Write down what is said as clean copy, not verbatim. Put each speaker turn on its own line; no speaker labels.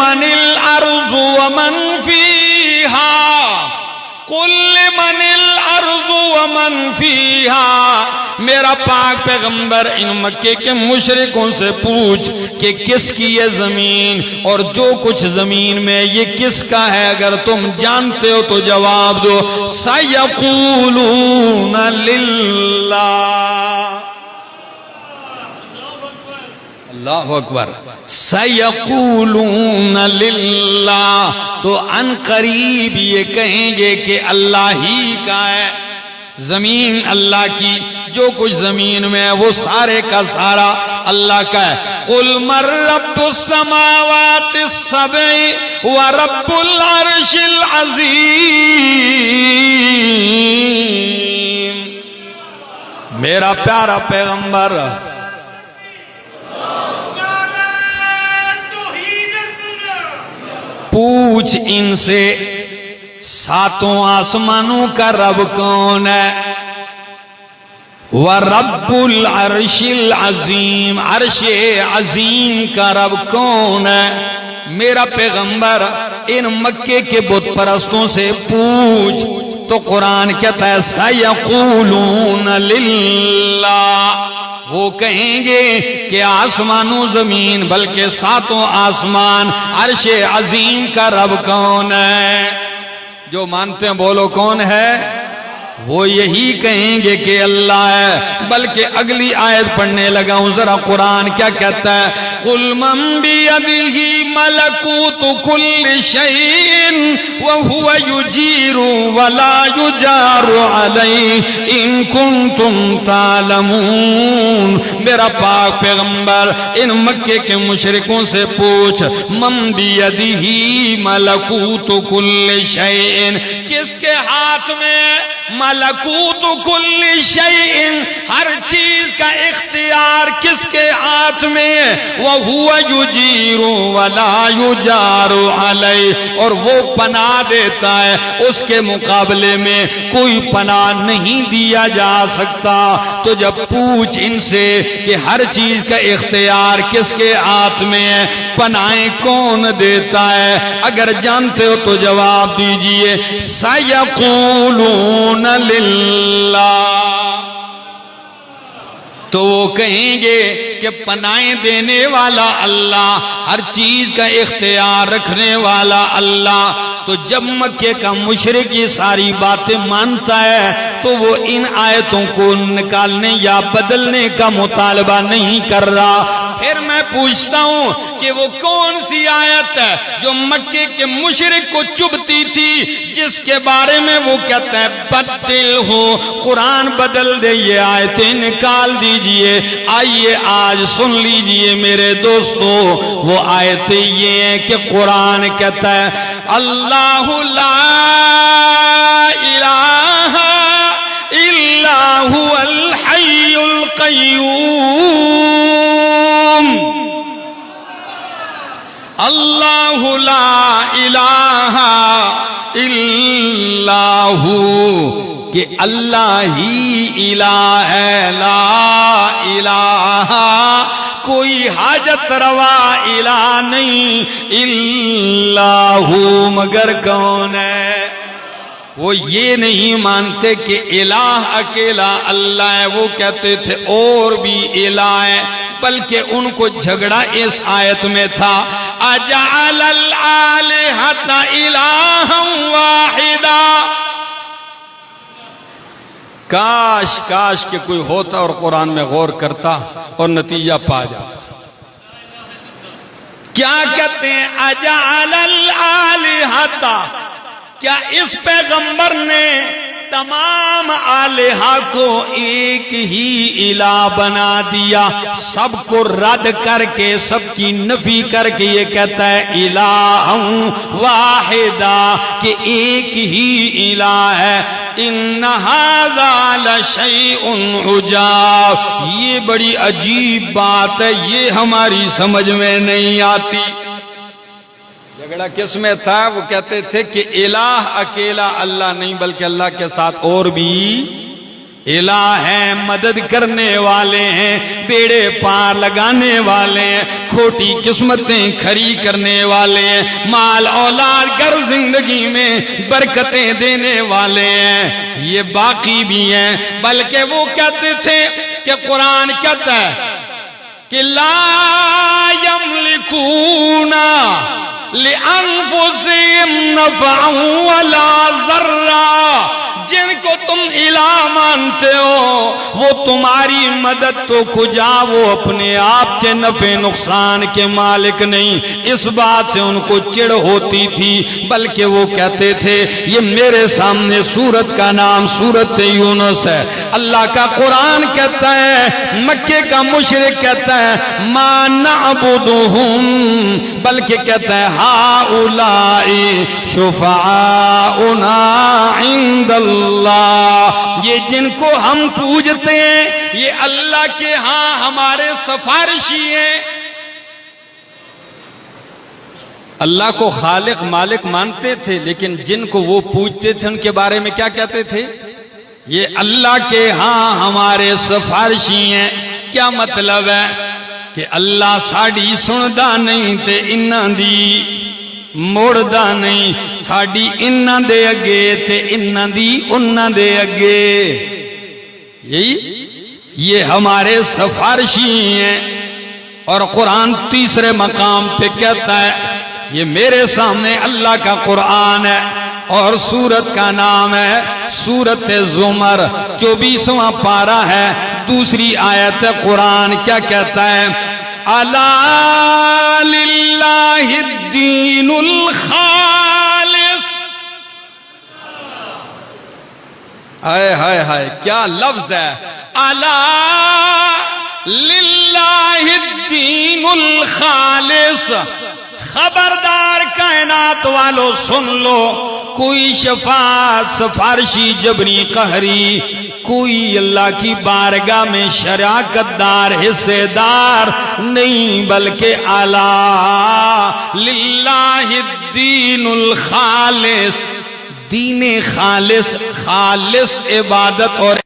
لمن الارض ومن فیہا قل لمن الارض ومن فیہا میرا پاک پیغمبر ان مکے کے مشرکوں سے پوچھ کہ کس کی یہ زمین اور جو کچھ زمین میں یہ کس کا ہے، اگر تم جانتے ہو تو جواب دو۔ سَيَقُولُونَ لِلَّهِ، اللہ اکبر، سَيَقُولُونَ لِلَّهِ، تو ان قریب یہ کہیں گے کہ اللہ ہی کا ہے، زمین اللہ کی، جو کچھ زمین میں ہے وہ سارے کا سارا اللہ کا ہے۔ قُلْ مَن رَّبُّ السَّمَاوَاتِ السَّبْعِ وَرَبُّ الْعَرْشِ الْعَظِيمِ، میرا پیارا پیغمبر پوچھ ان سے ساتوں آسمانوں کا رب کون ہے، وَرَبُّ الْعَرْشِ الْعَظِيمِ، عرش عظیم کا رب کون ہے۔ میرا پیغمبر ان مکے کے بت پرستوں سے پوچھ، تو قرآن کہتا ہے سَيَقُولُونَ لِلَّهِ، وہ کہیں گے کہ آسمان و زمین بلکہ ساتوں آسمان عرش عظیم کا رب کون ہے؟ جو مانتے ہیں بولو کون ہے؟ وہ یہی کہیں گے کہ اللہ ہے۔ بلکہ اگلی آیت پڑھنے لگا ہوں، ذرا قرآن کیا کہتا ہے؟ قُلْ مَن بِيَدِهِ مَلَكُوتُ كُلِّ شَيْءٍ وَهُوَ يُجِيرُ وَلَا يُجَارُ عَلَيْهِ إِن كُنتُمْ تَعْلَمُونَ۔ میرا پاک پیغمبر ان مکے کے مشرکوں سے پوچھ، مَن بِيَدِهِ مَلَكُوتُ كُلِّ شَيْءٍ، کس کے ہاتھ میں ملکوت کل شیء، ہر چیز کا اختیار کس کے ہاتھ میں؟ وَهُوَ يُجِيرُ وَلَا يُجَارُ عَلَيْهِ، اور وہ پناہ دیتا ہے، اس کے مقابلے میں کوئی پناہ نہیں دیا جا سکتا۔ تو جب پوچھ ان سے کہ ہر چیز کا اختیار کس کے ہاتھ میں ہے، پناہیں کون دیتا ہے، اگر جانتے ہو تو جواب دیجئے۔ سَيَقُولُونَ لِلَّهِ، تو وہ کہیں گے کہ پناہیں دینے والا اللہ، ہر چیز کا اختیار رکھنے والا اللہ۔ تو جب مکے کا مشرک یہ ساری باتیں مانتا ہے تو وہ ان آیتوں کو نکالنے یا بدلنے کا مطالبہ نہیں کر رہا۔ پھر میں پوچھتا ہوں کہ وہ کون سی آیت ہے جو مکے کے مشرک کو چبھتی تھی، جس کے بارے میں وہ کہتا ہے بدل ہو، قرآن بدل دے، یہ آیتیں نکال دیجئے۔ آئیے آج سن لیجئے میرے دوستو، وہ آیتیں یہ ہیں کہ قرآن کہتا ہے اللہ لا الہ الا هو الحی القیوم، اللہ لا الہ الا ہو، کہ اللہ ہی الہ ہے، لا الہ کوئی حاجت روا الہ نہیں، الا ہو مگر کون ہے؟ وہ یہ نہیں مانتے کہ الہ اکیلا اللہ ہے، وہ کہتے تھے اور بھی الہ ہے، بلکہ ان کو جھگڑا اس آیت میں تھا اجعل الآلہۃ الہا واحدا، کاش کاش کہ کوئی ہوتا اور قرآن میں غور کرتا اور نتیجہ پا جاتا۔ کیا کہتے ہیں اجعل الآلہۃ، کیا اس پیغمبر نے تمام آلہہ کو ایک ہی الہ بنا دیا؟ سب کو رد کر کے، سب کی نفی کر کے یہ کہتا ہے الہ واحدہ، کہ ایک ہی الہ ہے۔ ان ھذا لشیء عجاب، یہ بڑی عجیب بات ہے، یہ ہماری سمجھ میں نہیں آتی۔ جھگڑا کس میں تھا؟ وہ کہتے تھے کہ الہ اکیلا اللہ نہیں، بلکہ اللہ کے ساتھ اور بھی الہ ہیں، مدد کرنے والے ہیں، بیڑے پار لگانے والے ہیں، کھوٹی قسمتیں کھری کرنے والے ہیں، مال اولاد گھر زندگی میں برکتیں دینے والے ہیں، یہ باقی بھی ہیں۔ بلکہ وہ کہتے تھے کہ قرآن کہتا ہے کہ لا یملکون لِأَنفُسِهِمْ نَفْعًا وَلَا ضَرًّا، جن کو تم الہ مانتے ہو وہ تمہاری مدد تو کجا، وہ اپنے آپ کے نفع نقصان کے مالک نہیں۔ اس بات سے ان کو چڑ ہوتی تھی، بلکہ وہ کہتے تھے، یہ میرے سامنے سورت کا نام سورت یونس ہے، اللہ کا قرآن کہتا ہے، مکے کا مشرک کہتا ہے ما نعبدہم، بلکہ کہتا ہے ہؤلاء شفعاؤنا عند اللہ، یہ جن کو ہم پوجتے ہیں یہ اللہ کے ہاں ہمارے سفارشی ہیں۔ اللہ کو خالق مالک مانتے تھے، لیکن جن کو وہ پوجتے تھے ان کے بارے میں کیا کہتے تھے؟ یہ اللہ کے ہاں ہمارے سفارشی ہیں۔ کیا مطلب ہے؟ کہ اللہ ساڑی سندا نہیں تے انہاں دی موڑدا نہیں، ساڑی انہاں دے اگے تے انہاں دی انہاں دے اگے، یہی یہ ہمارے سفارشی ہیں۔ اور قرآن تیسرے مقام پہ کہتا ہے، یہ میرے سامنے اللہ کا قرآن ہے اور سورت کا نام ہے سورت زمر، 24واں پارہ ہے، دوسری آیت قرآن کیا کہتا ہے؟ الا للہ الدین الخالص، ہائے ہائے ہائے کیا لفظ ہے، الا للہ الدین الخالص، خبردار کائنات والو سن لو، کوئی شفاعت سفارشی جبری قہری، کوئی اللہ کی بارگاہ میں شراکت دار حصے دار نہیں، بلکہ الا للہ الدین الخالص، دین خالص، خالص عبادت اور